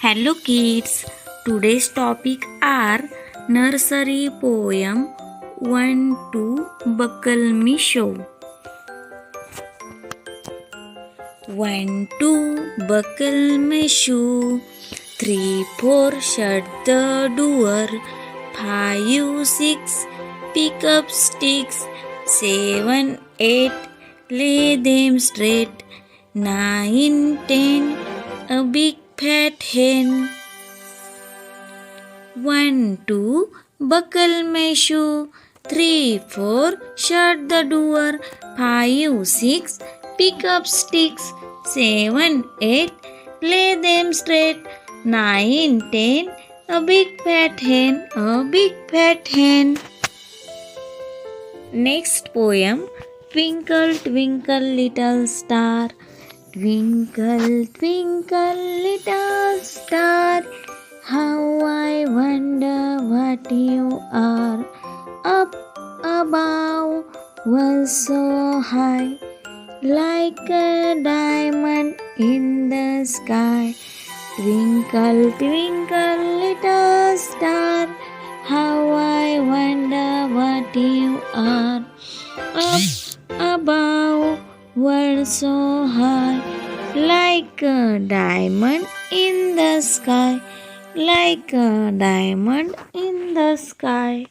Hello kids, today's topic are nursery poem 1 to Buckle Me Show. 1 2 buckle my shoe, 3 4 shut the door, 5 6 pick up sticks, 7 8 lay them straight, 9 10 a big fat hen. 1 2 buckle my shoe, 3 4 shut the door, 5 6 pick up sticks, 7 8 lay them straight, 9 10 a big fat hen, a big fat hen. Next poem, Twinkle Twinkle Little Star. Twinkle twinkle little star, how I wonder what you are. Up above was so high, like a diamond in the sky. Twinkle twinkle little star, how I wonder what you are. Up above were so high, like a diamond in the sky, like a diamond in the sky.